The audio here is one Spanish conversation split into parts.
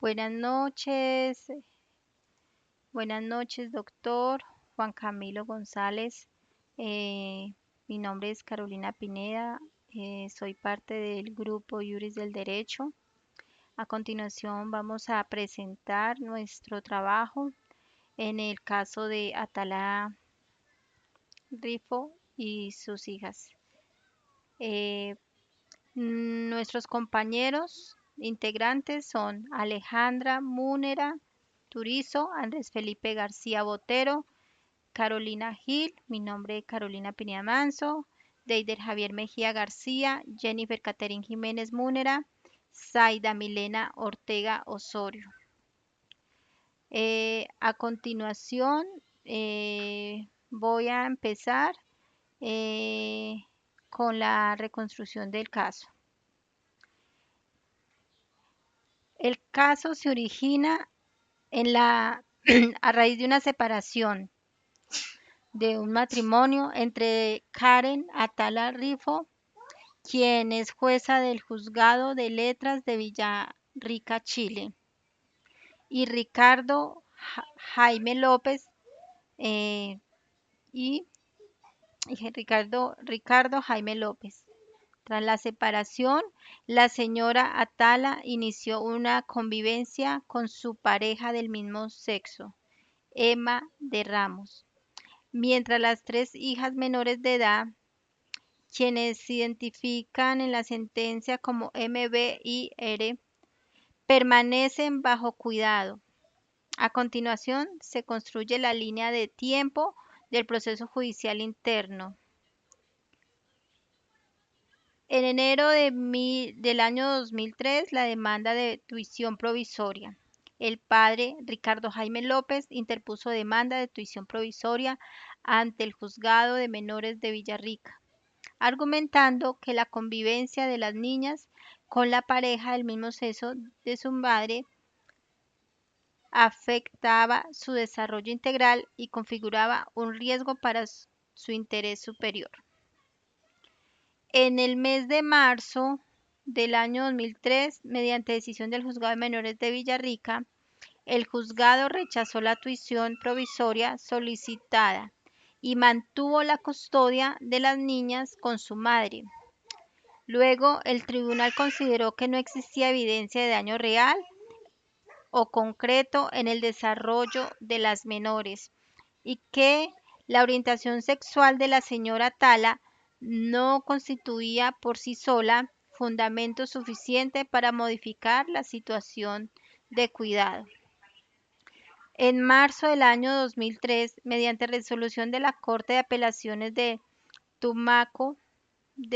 Buenas noches, doctor Juan Camilo González. Eh, Mi nombre es Carolina Pineda, soy parte del grupo Iuris del Derecho. A continuación vamos a presentar nuestro trabajo en el caso de Atala Rifo y sus hijas. Eh, Nuestros compañeros integrantes son Alejandra Múnera Turizo, Andrés Felipe García Botero, Carolina Gil, mi nombre es Carolina Pineda Manso, Deider Javier Mejía García, Jennifer Catherine Jiménez Múnera, Zaida Milena Ortega Osorio. A continuación, voy a empezar eh, con la reconstrucción del caso. El caso se origina a raíz de una separación de un matrimonio entre Karen Atala Rifo, quien es jueza del Juzgado de Letras de Villarrica, Chile, y Ricardo Jaime López, eh, y, Ricardo Jaime López. Tras la separación, la señora Atala inició una convivencia con su pareja del mismo sexo, Emma de Ramos, mientras las tres hijas menores de edad, quienes se identifican en la sentencia como MB y R, permanecen bajo cuidado. A continuación, se construye la línea de tiempo del proceso judicial interno. En enero del año 2003, la demanda de tuición provisoria. El padre, Ricardo Jaime López, interpuso demanda de tuición provisoria ante el Juzgado de Menores de Villarrica, argumentando que la convivencia de las niñas con la pareja del mismo sexo de su madre afectaba su desarrollo integral y configuraba un riesgo para su interés superior. En el mes de marzo del año 2003, mediante decisión del Juzgado de Menores de Villarrica, el juzgado rechazó la tuición provisoria solicitada y mantuvo la custodia de las niñas con su madre. Luego, el tribunal consideró que no existía evidencia de daño real o concreto en el desarrollo de las menores y que la orientación sexual de la señora Tala no constituía por sí sola fundamento suficiente para modificar la situación de cuidado. En marzo del año 2003, mediante resolución de la Corte de Apelaciones de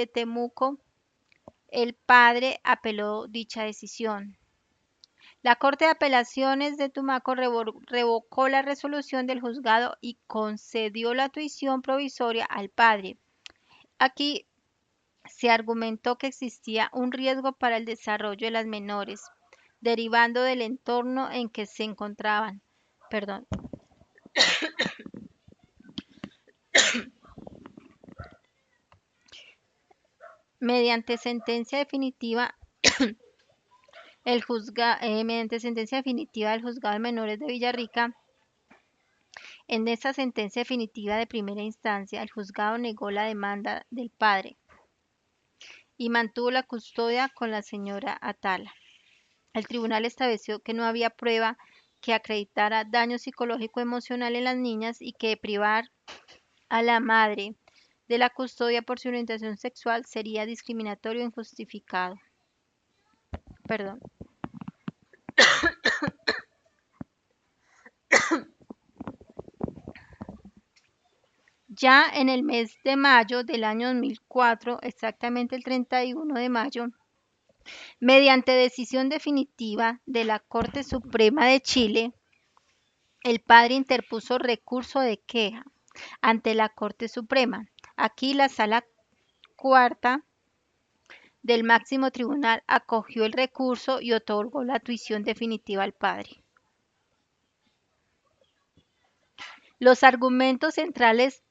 Temuco, el padre apeló dicha decisión. La Corte de Apelaciones de Tumaco revocó la resolución del juzgado y concedió la tuición provisoria al padre. Aquí se argumentó que existía un riesgo para el desarrollo de las menores, derivando del entorno en que se encontraban. Perdón. Mediante sentencia definitiva del Juzgado de Menores de Villarrica. En esta sentencia definitiva de primera instancia, el juzgado negó la demanda del padre y mantuvo la custodia con la señora Atala. El tribunal estableció que no había prueba que acreditara daño psicológico emocional en las niñas y que privar a la madre de la custodia por su orientación sexual sería discriminatorio e injustificado. Perdón. Ya en el mes de mayo del año 2004, exactamente el 31 de mayo, mediante decisión definitiva de la Corte Suprema de Chile, el padre interpuso recurso de queja ante la Corte Suprema. Aquí la Sala Cuarta del máximo tribunal acogió el recurso y otorgó la tuición definitiva al padre. Los argumentos centrales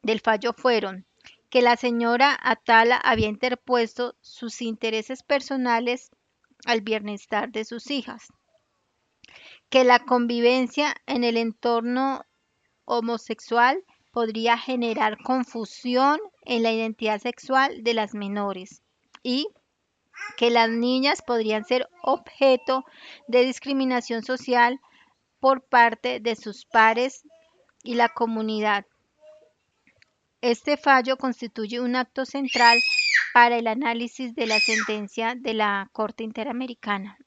del fallo fueron que la señora Atala había interpuesto sus intereses personales al bienestar de sus hijas, que la convivencia en el entorno homosexual podría generar confusión en la identidad sexual de las menores y que las niñas podrían ser objeto de discriminación social por parte de sus pares y la comunidad. Este fallo constituye un acto central para el análisis de la sentencia de la Corte Interamericana.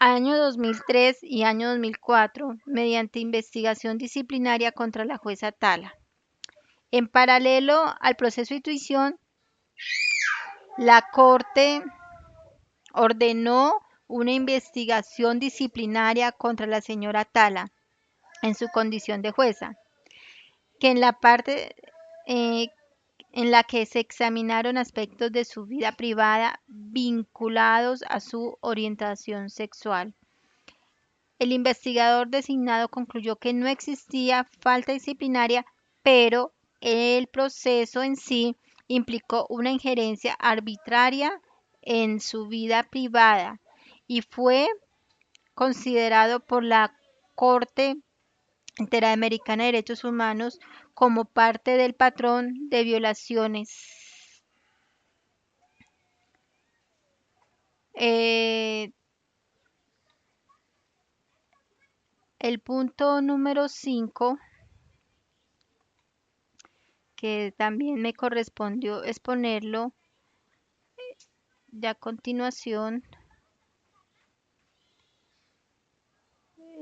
Año 2003 y año 2004, mediante investigación disciplinaria contra la jueza Tala. En paralelo al proceso de tuición, la Corte ordenó una investigación disciplinaria contra la señora Tala en su condición de jueza, que en la parte eh, en la que se examinaron aspectos de su vida privada vinculados a su orientación sexual. El investigador designado concluyó que no existía falta disciplinaria, pero el proceso en sí implicó una injerencia arbitraria en su vida privada y fue considerado por la Corte Interamericana de Derechos Humanos como parte del patrón de violaciones. Eh, el punto número 5, que también me correspondió exponerlo ya a continuación,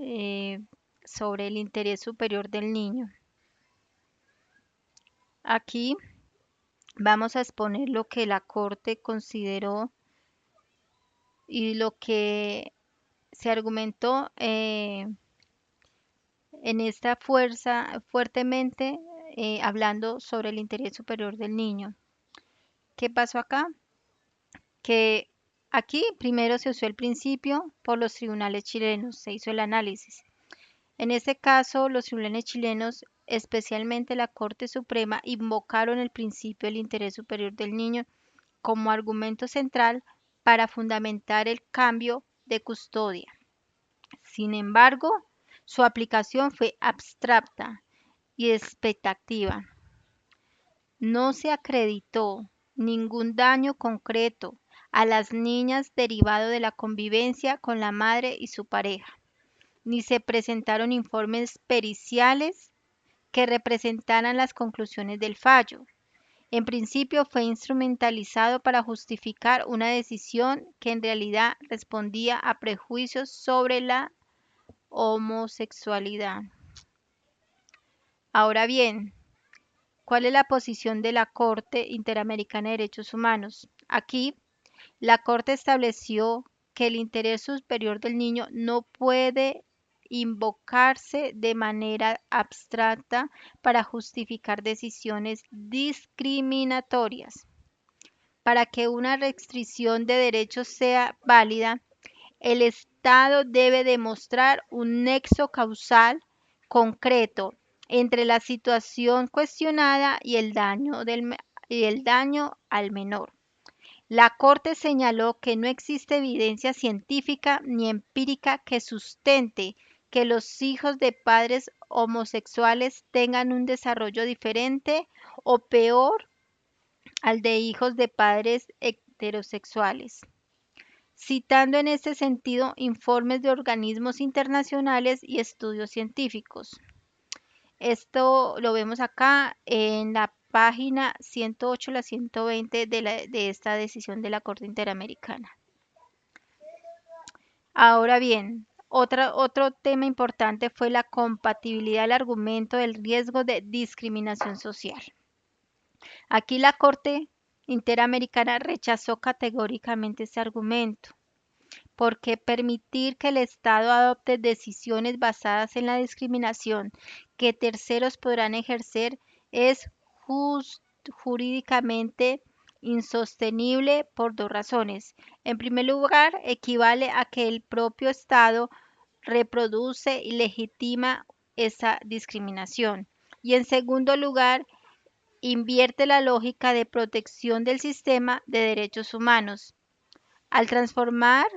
eh, sobre el interés superior del niño. Aquí vamos a exponer lo que la Corte consideró y lo que se argumentó en esta fuerza fuertemente, hablando sobre el interés superior del niño. ¿Qué pasó acá? Que aquí primero se usó el principio por los tribunales chilenos, se hizo el análisis. En este caso, los tribunales chilenos, especialmente la Corte Suprema, invocaron el principio del interés superior del niño como argumento central para fundamentar el cambio de custodia. Sin embargo, su aplicación fue abstracta y expectativa. No se acreditó ningún daño concreto a las niñas derivado de la convivencia con la madre y su pareja, ni se presentaron informes periciales que representaran las conclusiones del fallo. En principio fue instrumentalizado para justificar una decisión que en realidad respondía a prejuicios sobre la homosexualidad. Ahora bien, ¿cuál es la posición de la Corte Interamericana de Derechos Humanos? Aquí, la Corte estableció que el interés superior del niño no puede invocarse de manera abstracta para justificar decisiones discriminatorias. Para que una restricción de derechos sea válida, el Estado debe demostrar un nexo causal concreto entre la situación cuestionada y el daño al menor. La Corte señaló que no existe evidencia científica ni empírica que sustente que los hijos de padres homosexuales tengan un desarrollo diferente o peor al de hijos de padres heterosexuales, citando en este sentido informes de organismos internacionales y estudios científicos. Esto lo vemos acá en la página 108 a la 120 de esta decisión de la Corte Interamericana. Ahora bien, otro tema importante fue la compatibilidad del argumento del riesgo de discriminación social. Aquí la Corte Interamericana rechazó categóricamente este argumento, porque permitir que el Estado adopte decisiones basadas en la discriminación que terceros podrán ejercer es jurídicamente insostenible por dos razones. En primer lugar, equivale a que el propio Estado reproduce y legitima esa discriminación. Y en segundo lugar, invierte la lógica de protección del sistema de derechos humanos al transformar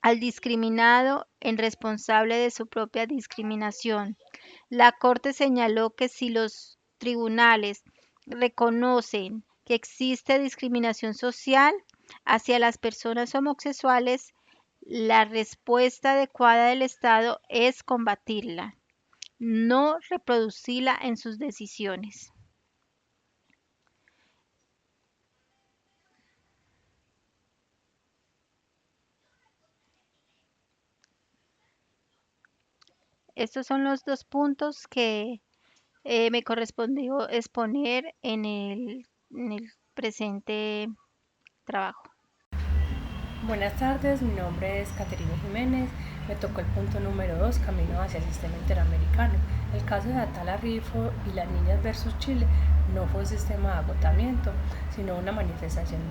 al discriminado en responsable de su propia discriminación. La Corte señaló que si los tribunales reconocen que existe discriminación social hacia las personas homosexuales, la respuesta adecuada del Estado es combatirla, no reproducirla en sus decisiones. Estos son los dos puntos que me correspondió exponer en el presente trabajo. Buenas tardes, mi nombre es Caterina Jiménez. Me tocó el punto número 2, camino hacia el sistema interamericano. El caso de Atala Rifo y las niñas versus Chile no fue un sistema de agotamiento, sino una manifestación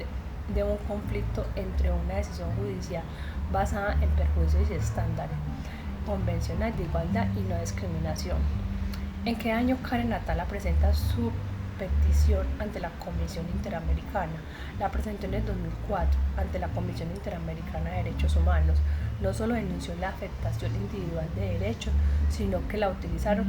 de un conflicto entre una decisión judicial basada en perjuicios y estándares convencionales de igualdad y no discriminación. ¿En qué año Karen Atala presenta su petición ante la Comisión Interamericana? La presentó en el 2004 ante la Comisión Interamericana de Derechos Humanos. No solo denunció la afectación individual de derechos, sino que la utilizaron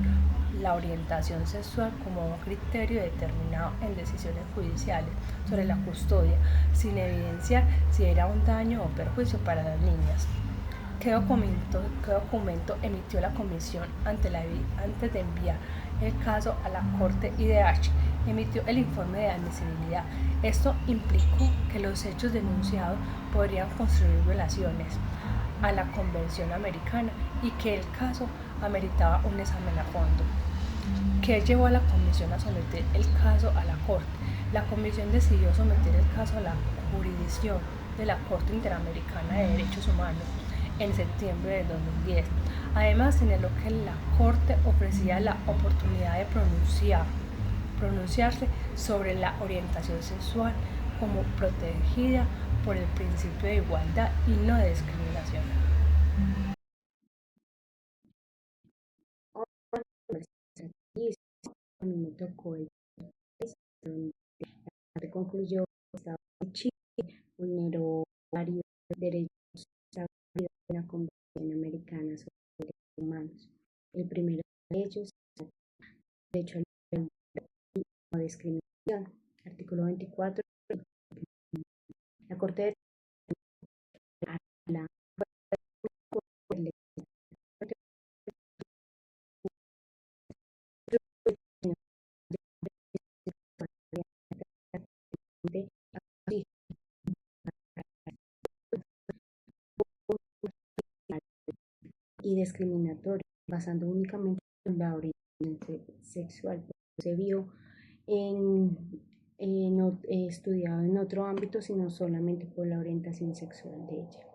la orientación sexual como un criterio determinado en decisiones judiciales sobre la custodia, sin evidenciar si era un daño o perjuicio para las niñas. ¿Qué documento emitió la comisión antes de enviar el caso a la Corte IDH? Emitió el informe de admisibilidad. Esto implicó que los hechos denunciados podrían construir violaciones a la Convención Americana y que el caso ameritaba un examen a fondo. ¿Qué llevó a la comisión a someter el caso a la Corte? La comisión decidió someter el caso a la jurisdicción de la Corte Interamericana de Derechos Humanos en septiembre de 2010. Además, señaló que la Corte ofrecía la oportunidad de pronunciarse sobre la orientación sexual como protegida por el principio de igualdad y no de discriminación. A mí me tocó el donde se concluyó que Estado de Chile vulneró varios derechos de la Convención Americana sobre los Derechos Humanos. El primero de ellos es el derecho a la igualdad y no discriminación. Artículo 24. La Corte de la y discriminatorio, basando únicamente en la orientación sexual. Se vio en, no estudiado en otro ámbito, sino solamente por la orientación sexual de ella.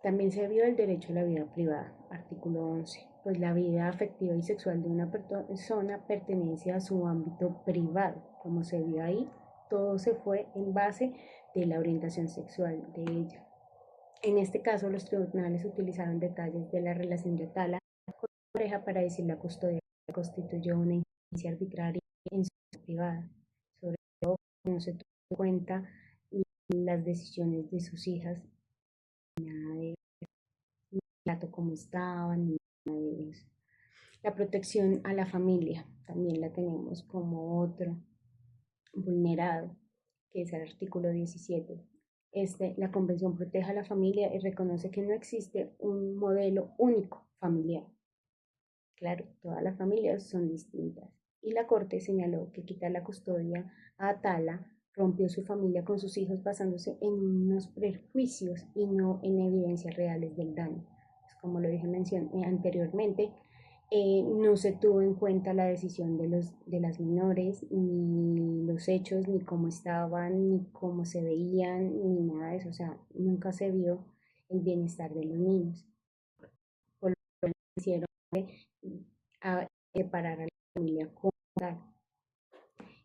También se vio el derecho a la vida privada, artículo 11, pues la vida afectiva y sexual de una persona pertenece a su ámbito privado. Como se vio ahí, todo se fue en base de la orientación sexual de ella. En este caso, los tribunales utilizaron detalles de la relación de Atala con su pareja para decir la custodia constituyó una injerencia arbitraria en su vida privada, sobre todo no se tuvo en cuenta las decisiones de sus hijas, nada de plato como estaban, ni nada de eso. La protección a la familia también la tenemos como otro vulnerado, que es el artículo 17. La Convención protege a la familia y reconoce que no existe un modelo único familiar. Claro, todas las familias son distintas. Y la Corte señaló que quitar la custodia a Atala rompió su familia con sus hijos basándose en unos prejuicios y no en evidencias reales del daño. Pues como lo dije anteriormente, no se tuvo en cuenta la decisión de las menores, ni los hechos, ni cómo estaban, ni cómo se veían, ni nada de eso. O sea, nunca se vio el bienestar de los niños. Por lo que hicieron a separar a la familia como tal.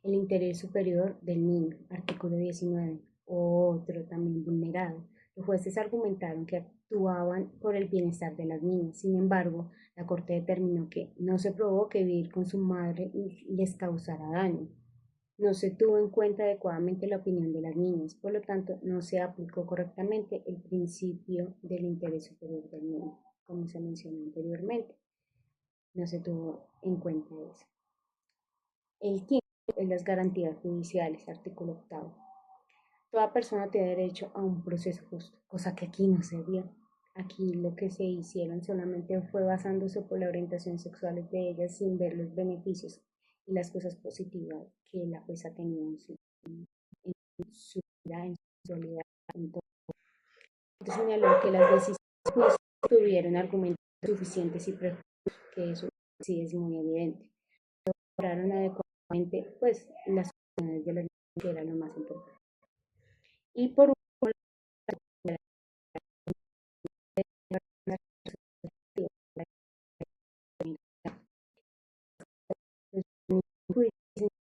El interés superior del niño, artículo 19, otro también vulnerado. Los jueces argumentaron que actuaban por el bienestar de las niñas. Sin embargo, la Corte determinó que no se probó que vivir con su madre les causara daño. No se tuvo en cuenta adecuadamente la opinión de las niñas, por lo tanto, no se aplicó correctamente el principio del interés superior del niño, como se mencionó anteriormente. No se tuvo en cuenta eso. El quinto es las garantías judiciales, artículo octavo. Toda persona tiene derecho a un proceso justo, cosa que aquí no se dio. Aquí lo que se hicieron solamente fue basándose por la orientación sexual de ellas sin ver los beneficios y las cosas positivas que la jueza tenía en su vida, en su realidad. Entonces señaló que las decisiones de juicio tuvieron argumentos suficientes y prejuicios, que eso sí es muy evidente. Lograron adecuadamente pues las opiniones de las niñas, que era lo más importante. Y por último,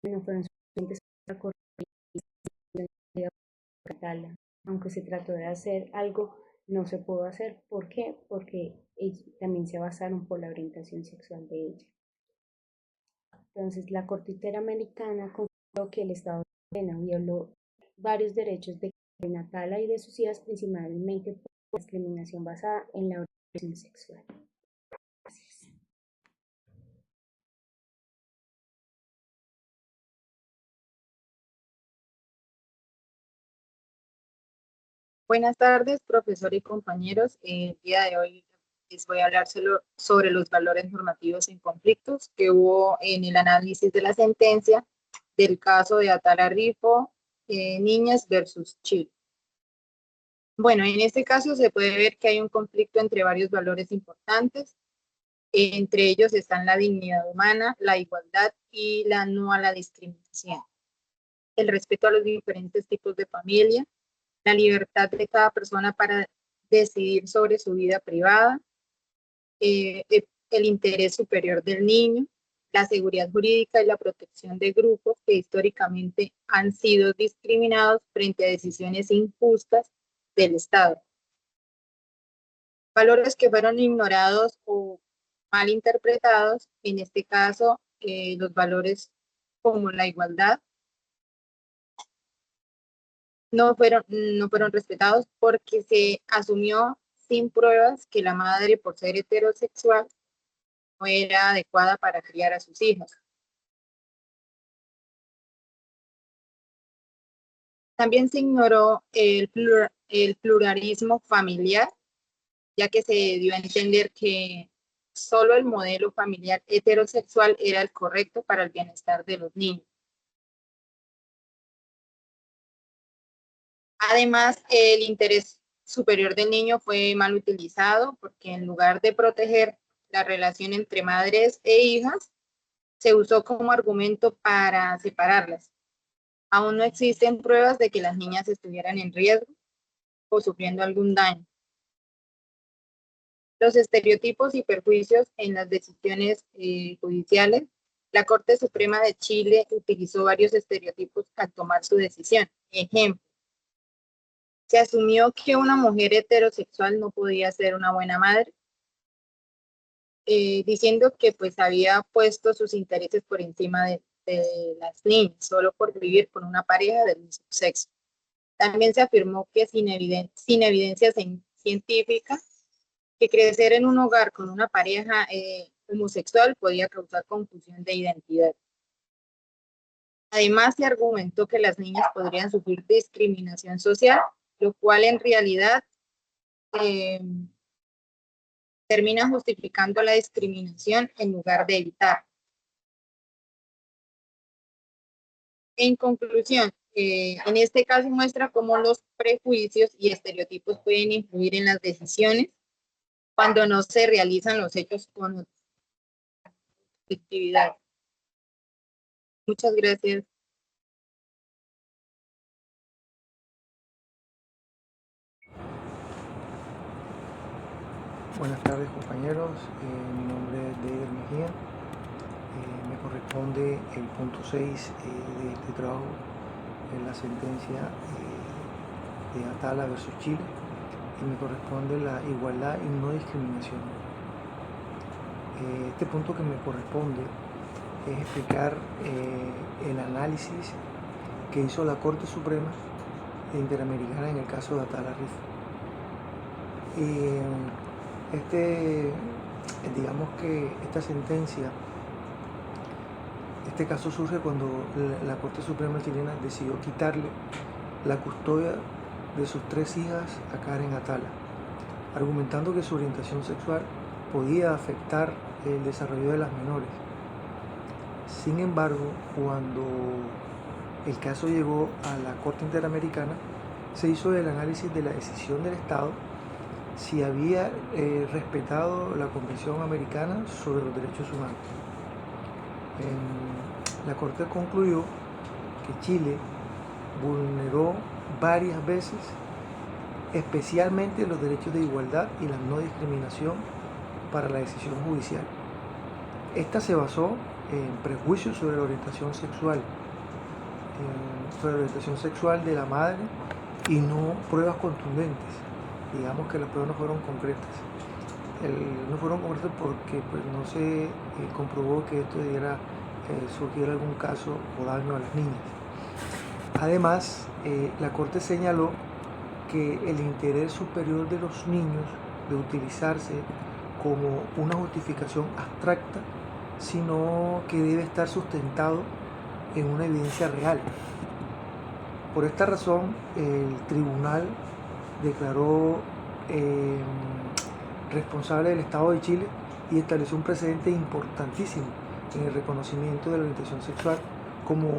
no fueron suficientes para corregir, aunque se trató de hacer algo, no se pudo hacer. ¿Por qué? Porque también se basaron por la orientación sexual de ella. Entonces, la Corte Interamericana concluyó que el Estado chileno violó varios derechos de Natala y de sus hijas, principalmente por la discriminación basada en la orientación sexual. Gracias. Buenas tardes, profesor y compañeros. El día de hoy les voy a hablar sobre los valores normativos en conflictos que hubo en el análisis de la sentencia del caso de Atala Rifo, Niñas versus Chile. Bueno, en este caso se puede ver que hay un conflicto entre varios valores importantes. Entre ellos están la dignidad humana, la igualdad y la no a la discriminación. El respeto a los diferentes tipos de familia, la libertad de cada persona para decidir sobre su vida privada, el interés superior del niño, la seguridad jurídica y la protección de grupos que históricamente han sido discriminados frente a decisiones injustas del Estado. Valores que fueron ignorados o mal interpretados, en este caso, los valores como la igualdad, no fueron respetados porque se asumió sin pruebas que la madre, por ser heterosexual, no era adecuada para criar a sus hijos. También se ignoró el pluralismo familiar, ya que se dio a entender que solo el modelo familiar heterosexual era el correcto para el bienestar de los niños. Además, el interés superior del niño fue mal utilizado porque en lugar de proteger la relación entre madres e hijas, se usó como argumento para separarlas. Aún no existen pruebas de que las niñas estuvieran en riesgo o sufriendo algún daño. Los estereotipos y perjuicios en las decisiones judiciales. La Corte Suprema de Chile utilizó varios estereotipos al tomar su decisión. Ejemplo, se asumió que una mujer heterosexual no podía ser una buena madre, diciendo que pues había puesto sus intereses por encima de las niñas, solo por vivir con una pareja del mismo sexo. También se afirmó que sin evidencia científica, que crecer en un hogar con una pareja homosexual podía causar confusión de identidad. Además, se argumentó que las niñas podrían sufrir discriminación social, lo cual en realidad termina justificando la discriminación en lugar de evitar. En conclusión, en este caso muestra cómo los prejuicios y estereotipos pueden influir en las decisiones cuando no se realizan los hechos con objetividad. Muchas gracias. Buenas tardes, compañeros. Mi nombre es Deider Mejía. Me corresponde el punto 6 de este trabajo, en la sentencia de Atala versus Chile, y me corresponde la igualdad y no discriminación. Este punto que me corresponde es explicar el análisis que hizo la Corte Suprema Interamericana en el caso de Atala Rifo. Digamos que esta sentencia, este caso surge cuando la Corte Suprema chilena decidió quitarle la custodia de sus 3 hijas a Karen Atala, argumentando que su orientación sexual podía afectar el desarrollo de las menores. Sin embargo, cuando el caso llegó a la Corte Interamericana, se hizo el análisis de la decisión del Estado si había respetado la Convención Americana sobre los Derechos Humanos. La Corte concluyó que Chile vulneró varias veces, especialmente los derechos de igualdad y la no discriminación para la decisión judicial. Esta se basó en prejuicios sobre la orientación sexual de la madre y no pruebas contundentes. Digamos que las pruebas no fueron concretas. No fueron concretas porque pues, no se comprobó que esto surgiera algún caso o daño a las niñas. Además, la Corte señaló que el interés superior de los niños de utilizarse como una justificación abstracta, sino que debe estar sustentado en una evidencia real. Por esta razón, el tribunal declaró responsable del Estado de Chile y estableció un precedente importantísimo en el reconocimiento de la orientación sexual como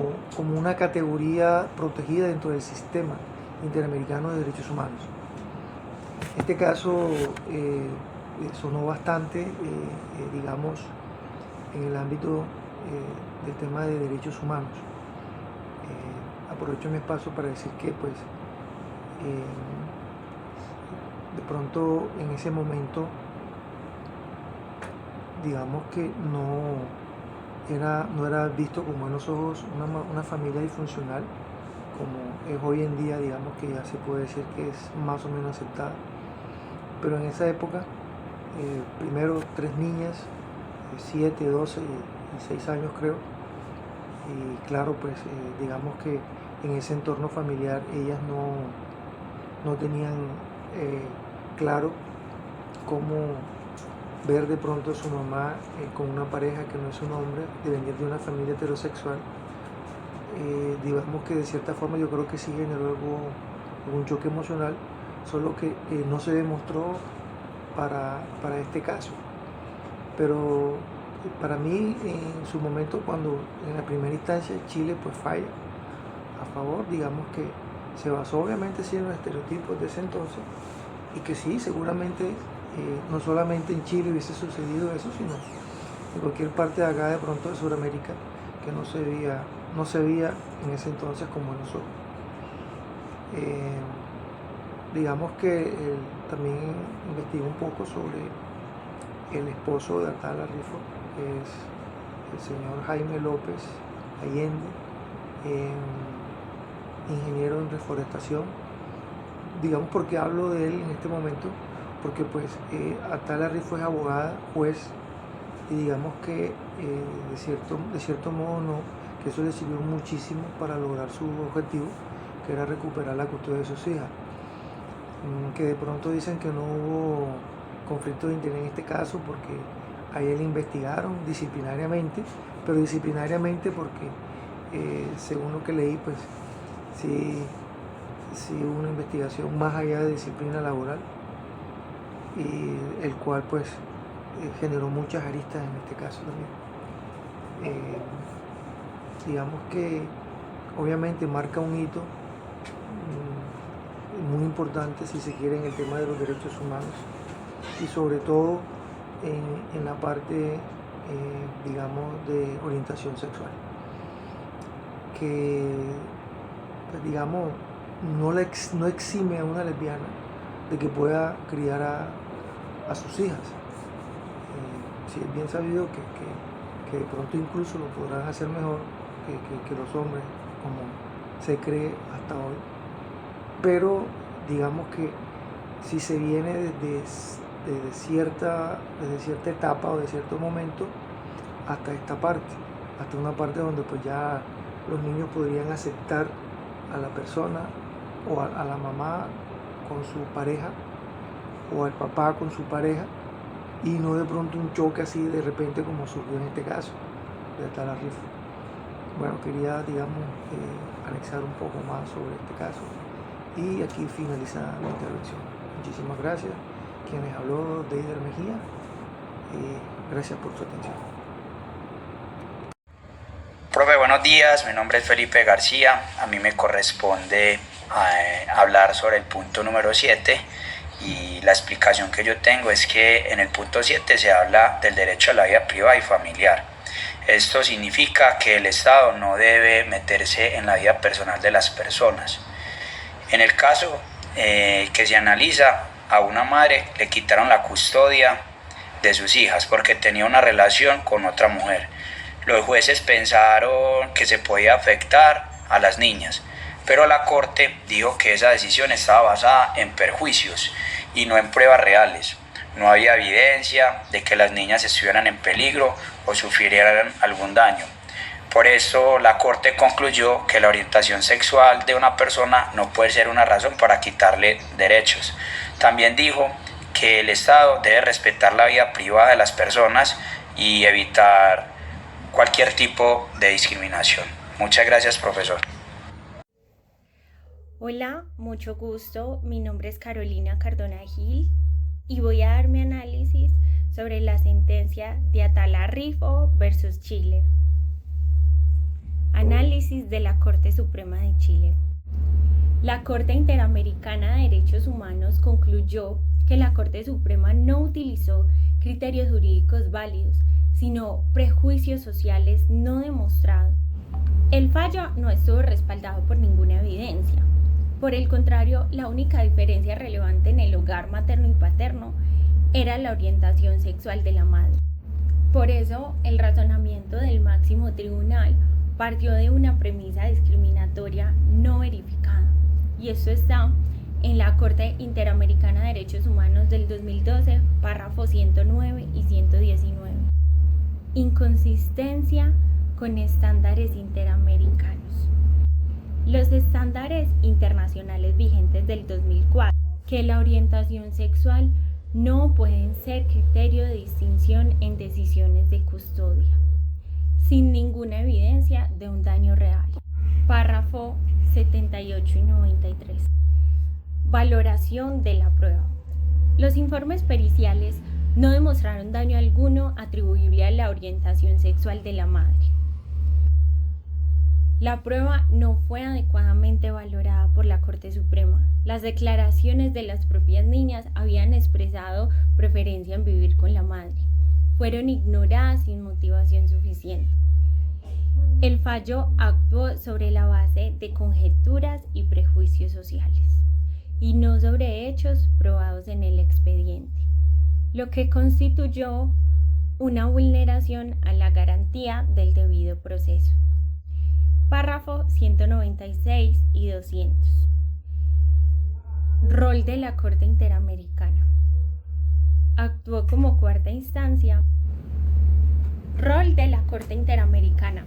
una categoría protegida dentro del sistema interamericano de derechos humanos. Este caso sonó bastante, digamos, en el ámbito del tema de derechos humanos. Aprovecho mi espacio para decir que pues de pronto en ese momento digamos que no era visto con buenos ojos una familia disfuncional como es hoy en día, digamos que ya se puede decir que es más o menos aceptada, pero en esa época primero 3 niñas, 7, 12 y 6 años creo, y claro pues digamos que en ese entorno familiar ellas no tenían claro cómo ver de pronto a su mamá con una pareja que no es un hombre, de venir de una familia heterosexual. Digamos que de cierta forma yo creo que sí generó algún choque emocional, solo que no se demostró para este caso. Pero para mí en su momento, cuando en la primera instancia Chile pues falla a favor, digamos que se basó obviamente sí en los estereotipos de ese entonces, y que sí, seguramente no solamente en Chile hubiese sucedido eso, sino en cualquier parte de acá de pronto de Sudamérica, que no se veía en ese entonces como en nosotros. Digamos que también investigué un poco sobre el esposo de Atala Rifo, que es el señor Jaime López Allende, ingeniero en reforestación. Digamos, ¿por qué hablo de él en este momento? Porque pues Atala Rifo es abogada, juez, y digamos que de cierto modo que eso le sirvió muchísimo para lograr su objetivo, que era recuperar la custodia de sus hijas. Que de pronto dicen que no hubo conflicto de interés en este caso porque a él le investigaron disciplinariamente, pero disciplinariamente porque según lo que leí pues sí hubo una investigación más allá de disciplina laboral, y el cual pues generó muchas aristas en este caso también. Digamos que obviamente marca un hito muy importante, si se quiere, en el tema de los derechos humanos y sobre todo en la parte digamos de orientación sexual, que pues, digamos no exime a una lesbiana de que pueda criar a sus hijas. Sí, es bien sabido que de pronto incluso lo podrán hacer mejor que los hombres, como se cree hasta hoy, pero digamos que si se viene desde cierta etapa o de cierto momento hasta esta parte, hasta una parte donde pues ya los niños podrían aceptar a la persona o a la mamá con su pareja o al papá con su pareja, y no de pronto un choque así de repente como surgió en este caso de Atala Rifo. Bueno, quería, digamos, anexar un poco más sobre este caso y aquí finaliza mi intervención. Muchísimas gracias. Quienes habló, Deider Mejía, gracias por su atención. Profe, buenos días, mi nombre es Felipe García, a mí me corresponde hablar sobre el punto número 7 y la explicación que yo tengo es que en el punto 7 se habla del derecho a la vida privada y familiar. Esto significa que el Estado no debe meterse en la vida personal de las personas. En el caso que se analiza, a una madre le quitaron la custodia de sus hijas porque tenía una relación con otra mujer. Los jueces pensaron que se podía afectar a las niñas, pero la Corte dijo que esa decisión estaba basada en perjuicios y no en pruebas reales. No había evidencia de que las niñas estuvieran en peligro o sufrieran algún daño. Por eso la Corte concluyó que la orientación sexual de una persona no puede ser una razón para quitarle derechos. También dijo que el Estado debe respetar la vida privada de las personas y evitar cualquier tipo de discriminación. Muchas gracias, profesor. Hola, mucho gusto. Mi nombre es Carolina Cardona Gil y voy a dar mi análisis sobre la sentencia de Atala Rifo versus Chile. Análisis de la Corte Suprema de Chile. La Corte Interamericana de Derechos Humanos concluyó que la Corte Suprema no utilizó criterios jurídicos válidos, sino prejuicios sociales no demostrados. El fallo no estuvo respaldado por ninguna evidencia. Por el contrario, la única diferencia relevante en el hogar materno y paterno era la orientación sexual de la madre. Por eso, el razonamiento del máximo tribunal partió de una premisa discriminatoria no verificada, y esto está en la Corte Interamericana de Derechos Humanos del 2012, párrafos 109 y 119. Inconsistencia con estándares interamericanos. Los estándares internacionales vigentes del 2004, que la orientación sexual no pueden ser criterio de distinción en decisiones de custodia, sin ninguna evidencia de un daño real. Párrafo 78 y 93. Valoración de la prueba. Los informes periciales no demostraron daño alguno atribuible a la orientación sexual de la madre. La prueba no fue adecuadamente valorada por la Corte Suprema. Las declaraciones de las propias niñas habían expresado preferencia en vivir con la madre. Fueron ignoradas sin motivación suficiente. El fallo actuó sobre la base de conjeturas y prejuicios sociales, y no sobre hechos probados en el expediente, lo que constituyó una vulneración a la garantía del debido proceso. Párrafo 196 y 200. Rol de la Corte Interamericana. Actuó como cuarta instancia. Rol de la Corte Interamericana.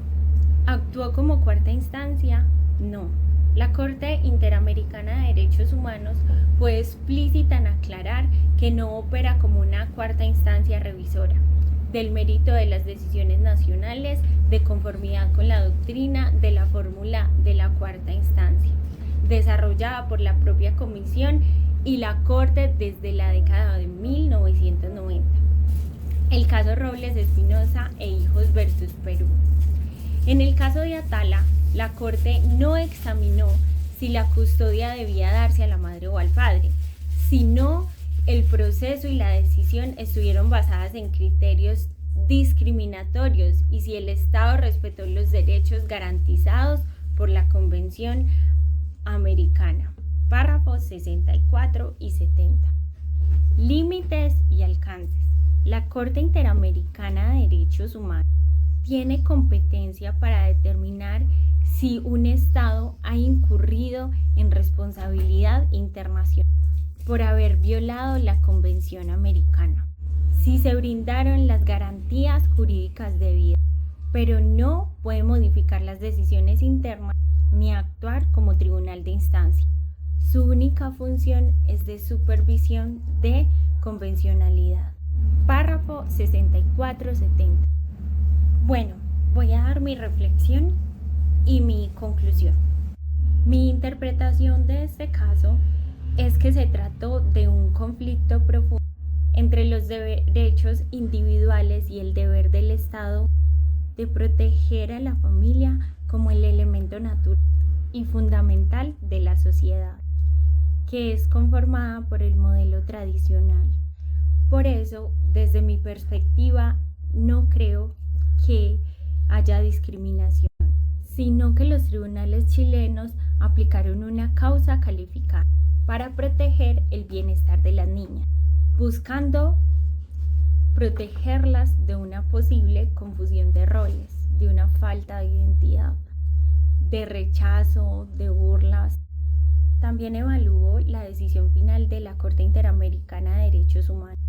¿Actuó como cuarta instancia? No. La Corte Interamericana de Derechos Humanos fue explícita en aclarar que no opera como una cuarta instancia revisora del mérito de las decisiones nacionales de conformidad con la doctrina de la fórmula de la cuarta instancia, desarrollada por la propia Comisión y la Corte desde la década de 1990. El caso Robles Espinosa e Hijos versus Perú. En el caso de Atala, la Corte no examinó si la custodia debía darse a la madre o al padre, sino el proceso y la decisión estuvieron basadas en criterios discriminatorios y si el Estado respetó los derechos garantizados por la Convención Americana. Párrafos 64 y 70. Límites y alcances. La Corte Interamericana de Derechos Humanos tiene competencia para determinar si un Estado ha incurrido en responsabilidad internacional por haber violado la Convención Americana, si se brindaron las garantías jurídicas debidas, pero no puede modificar las decisiones internas ni actuar como tribunal de instancia. Su única función es de supervisión de convencionalidad. Párrafo 64-70. Bueno, voy a dar mi reflexión y mi conclusión. Mi interpretación de este caso es que se trató de un conflicto profundo entre los derechos individuales y el deber del Estado de proteger a la familia como el elemento natural y fundamental de la sociedad, que es conformada por el modelo tradicional. Por eso, desde mi perspectiva, no creo que haya discriminación, sino que los tribunales chilenos aplicaron una causa calificada para proteger el bienestar de las niñas, buscando protegerlas de una posible confusión de roles, de una falta de identidad, de rechazo, de burlas. También evalúo la decisión final de la Corte Interamericana de Derechos Humanos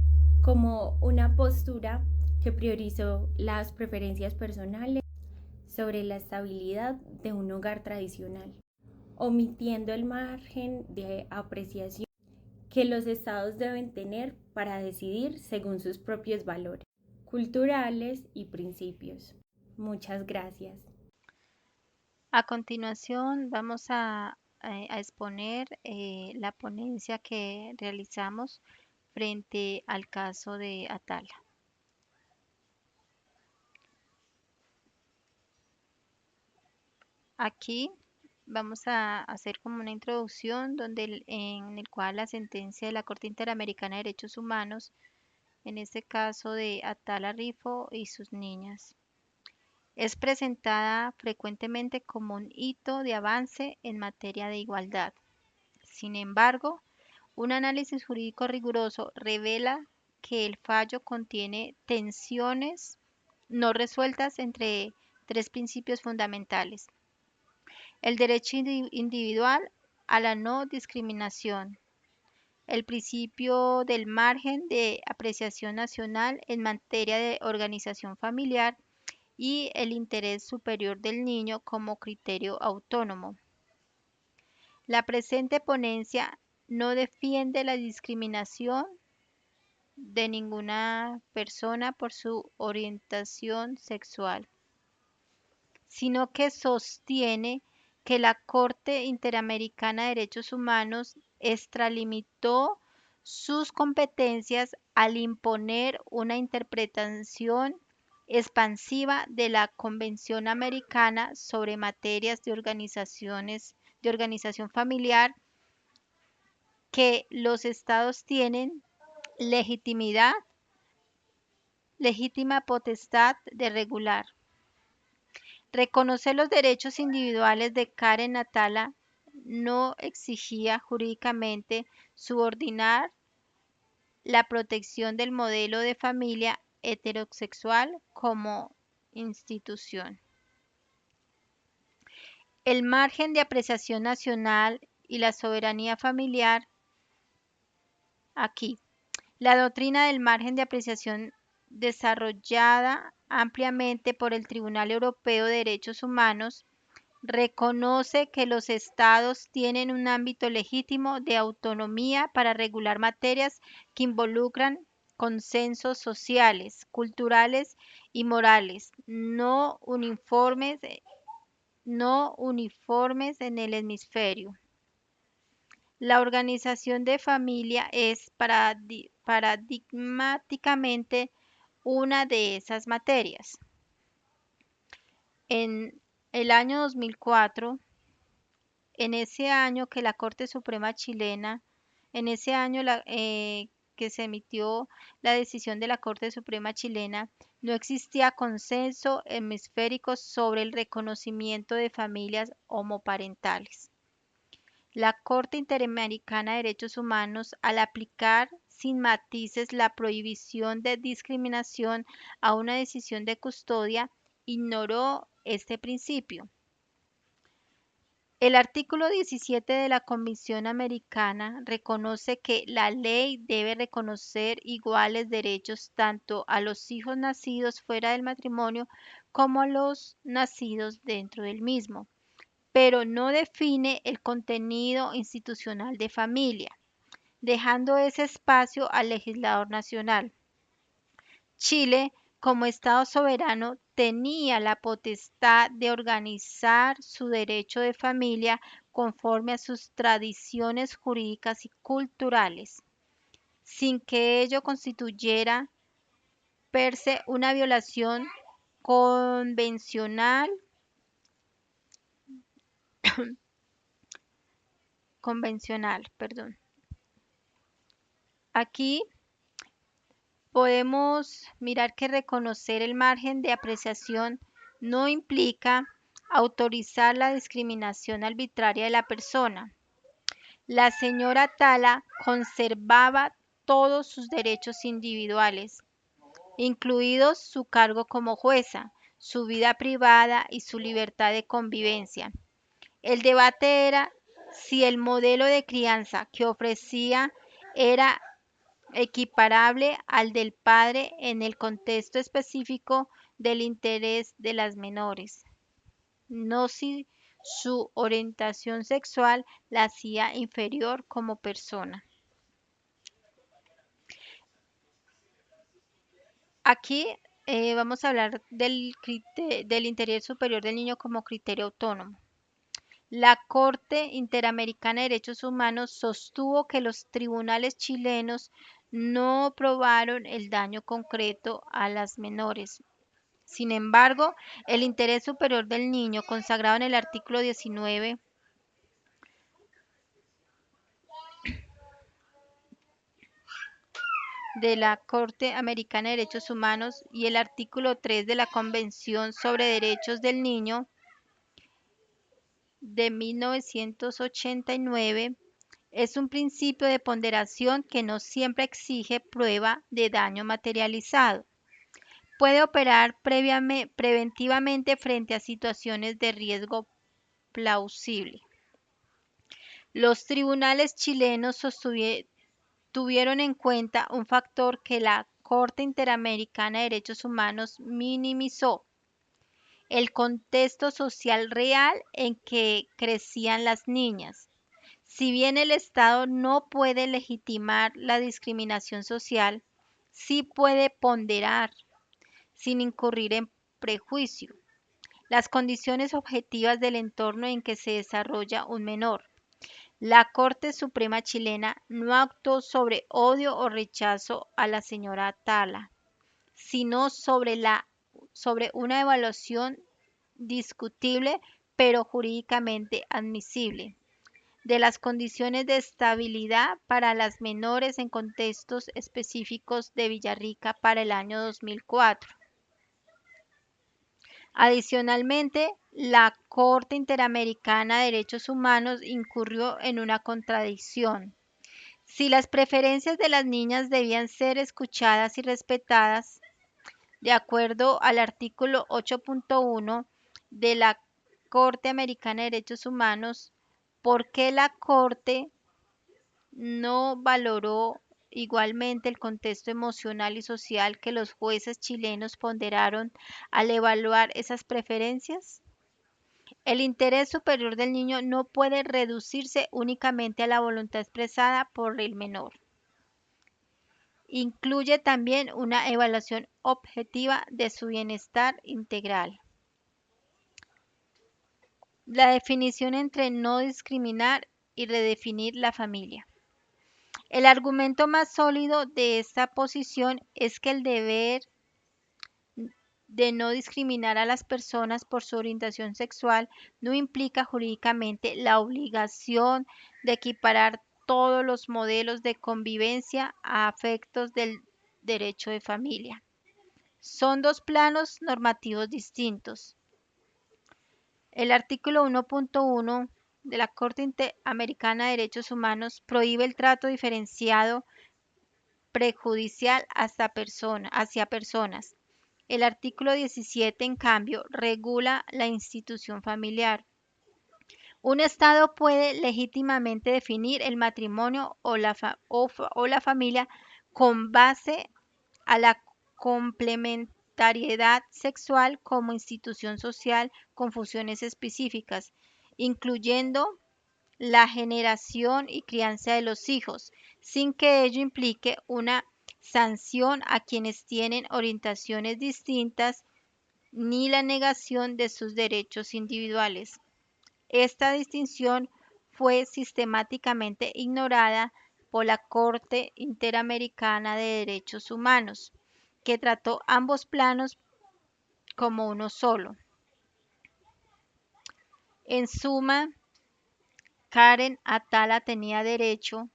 como una postura que priorizó las preferencias personales sobre la estabilidad de un hogar tradicional, omitiendo el margen de apreciación que los estados deben tener para decidir según sus propios valores culturales y principios. Muchas gracias. A continuación vamos a exponer la ponencia que realizamos frente al caso de Atala. Aquí vamos a hacer como una introducción en el cual la sentencia de la Corte Interamericana de Derechos Humanos, en este caso de Atala Rifo y sus niñas, es presentada frecuentemente como un hito de avance en materia de igualdad. Sin embargo, un análisis jurídico riguroso revela que el fallo contiene tensiones no resueltas entre tres principios fundamentales: el derecho individual a la no discriminación, el principio del margen de apreciación nacional en materia de organización familiar y el interés superior del niño como criterio autónomo. La presente ponencia no defiende la discriminación de ninguna persona por su orientación sexual, sino que sostiene que la Corte Interamericana de Derechos Humanos extralimitó sus competencias al imponer una interpretación expansiva de la Convención Americana sobre materias de organización familiar, que los estados tienen legítima potestad de regular. Reconocer los derechos individuales de Karen Atala no exigía jurídicamente subordinar la protección del modelo de familia heterosexual como institución. El margen de apreciación nacional y la soberanía familiar. Aquí, la doctrina del margen de apreciación, desarrollada ampliamente por el Tribunal Europeo de Derechos Humanos, reconoce que los estados tienen un ámbito legítimo de autonomía para regular materias que involucran consensos sociales, culturales y morales no uniformes en el hemisferio. La organización de familia es paradigmáticamente una de esas materias. En el año 2004, en ese año que la Corte Suprema chilena, en ese año que se emitió la decisión de la Corte Suprema chilena, no existía consenso hemisférico sobre el reconocimiento de familias homoparentales. La Corte Interamericana de Derechos Humanos, al aplicar sin matices la prohibición de discriminación a una decisión de custodia, ignoró este principio. El artículo 17 de la Convención Americana reconoce que la ley debe reconocer iguales derechos tanto a los hijos nacidos fuera del matrimonio como a los nacidos dentro del mismo, pero no define el contenido institucional de familia, dejando ese espacio al legislador nacional. Chile, como Estado soberano, tenía la potestad de organizar su derecho de familia conforme a sus tradiciones jurídicas y culturales, sin que ello constituyera per se una violación convencional, perdón. Aquí podemos mirar que reconocer el margen de apreciación no implica autorizar la discriminación arbitraria de la persona. La señora Tala conservaba todos sus derechos individuales, incluidos su cargo como jueza, su vida privada y su libertad de convivencia. El debate era si el modelo de crianza que ofrecía era equiparable al del padre en el contexto específico del interés de las menores, no si su orientación sexual la hacía inferior como persona. Aquí vamos a hablar del interés superior del niño como criterio autónomo. La Corte Interamericana de Derechos Humanos sostuvo que los tribunales chilenos no probaron el daño concreto a las menores. Sin embargo, el interés superior del niño, consagrado en el artículo 19 de la Corte Americana de Derechos Humanos y el artículo 3 de la Convención sobre Derechos del Niño de 1989, es un principio de ponderación que no siempre exige prueba de daño materializado. Puede operar preventivamente frente a situaciones de riesgo plausible. Los tribunales chilenos tuvieron en cuenta un factor que la Corte Interamericana de Derechos Humanos minimizó: el contexto social real en que crecían las niñas. Si bien el Estado no puede legitimar la discriminación social, sí puede ponderar, sin incurrir en prejuicio, las condiciones objetivas del entorno en que se desarrolla un menor. La Corte Suprema chilena no actuó sobre odio o rechazo a la señora Tala, sino sobre una evaluación discutible pero jurídicamente admisible de las condiciones de estabilidad para las menores en contextos específicos de Villarrica para el año 2004. Adicionalmente, la Corte Interamericana de Derechos Humanos incurrió en una contradicción. Si las preferencias de las niñas debían ser escuchadas y respetadas, de acuerdo al artículo 8.1 de la Corte Americana de Derechos Humanos, ¿por qué la Corte no valoró igualmente el contexto emocional y social que los jueces chilenos ponderaron al evaluar esas preferencias? El interés superior del niño no puede reducirse únicamente a la voluntad expresada por el menor. Incluye también una evaluación objetiva de su bienestar integral. La definición entre no discriminar y redefinir la familia. El argumento más sólido de esta posición es que el deber de no discriminar a las personas por su orientación sexual no implica jurídicamente la obligación de equiparar todos los modelos de convivencia a efectos del derecho de familia. Son dos planos normativos distintos. El artículo 1.1 de la Corte Interamericana de Derechos Humanos prohíbe el trato diferenciado prejudicial hacia personas. El artículo 17, en cambio, regula la institución familiar. Un Estado puede legítimamente definir el matrimonio o la familia con base a la complementariedad sexual como institución social con funciones específicas, incluyendo la generación y crianza de los hijos, sin que ello implique una sanción a quienes tienen orientaciones distintas ni la negación de sus derechos individuales. Esta distinción fue sistemáticamente ignorada por la Corte Interamericana de Derechos Humanos, que trató ambos planos como uno solo. En suma, Karen Atala tenía derecho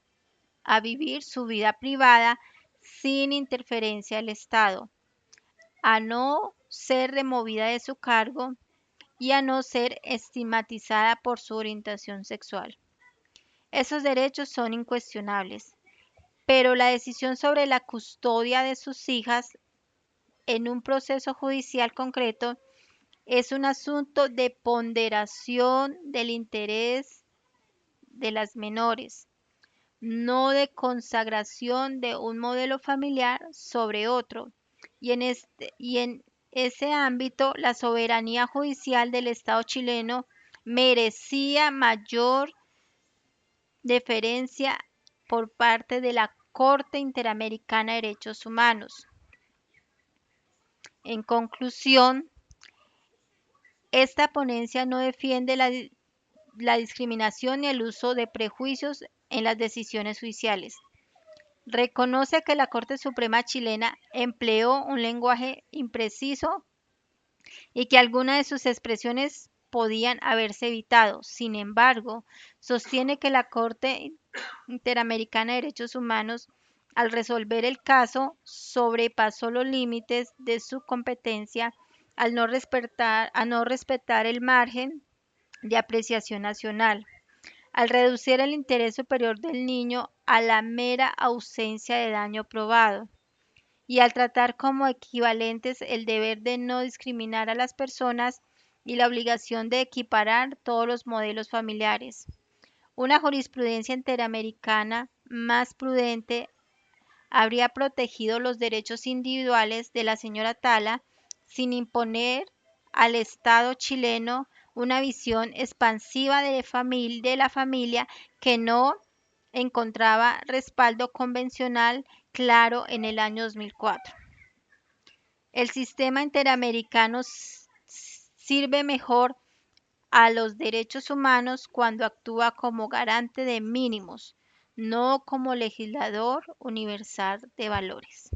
a vivir su vida privada sin interferencia del Estado, a no ser removida de su cargo y a no ser estigmatizada por su orientación sexual. Esos derechos son incuestionables, pero la decisión sobre la custodia de sus hijas en un proceso judicial concreto es un asunto de ponderación del interés de las menores, no de consagración de un modelo familiar sobre otro. Y en ese ámbito, la soberanía judicial del Estado chileno merecía mayor deferencia por parte de la Corte Interamericana de Derechos Humanos. En conclusión, esta ponencia no defiende la discriminación ni el uso de prejuicios en las decisiones judiciales. Reconoce que la Corte Suprema chilena empleó un lenguaje impreciso y que algunas de sus expresiones podían haberse evitado. Sin embargo, sostiene que la Corte Interamericana de Derechos Humanos, al resolver el caso, sobrepasó los límites de su competencia al no respetar el margen de apreciación nacional, al reducir el interés superior del niño a la mera ausencia de daño probado y al tratar como equivalentes el deber de no discriminar a las personas y la obligación de equiparar todos los modelos familiares. Una jurisprudencia interamericana más prudente habría protegido los derechos individuales de la señora Tala sin imponer al Estado chileno una visión expansiva de la familia que no encontraba respaldo convencional claro en el año 2004. El sistema interamericano sirve mejor a los derechos humanos cuando actúa como garante de mínimos, no como legislador universal de valores.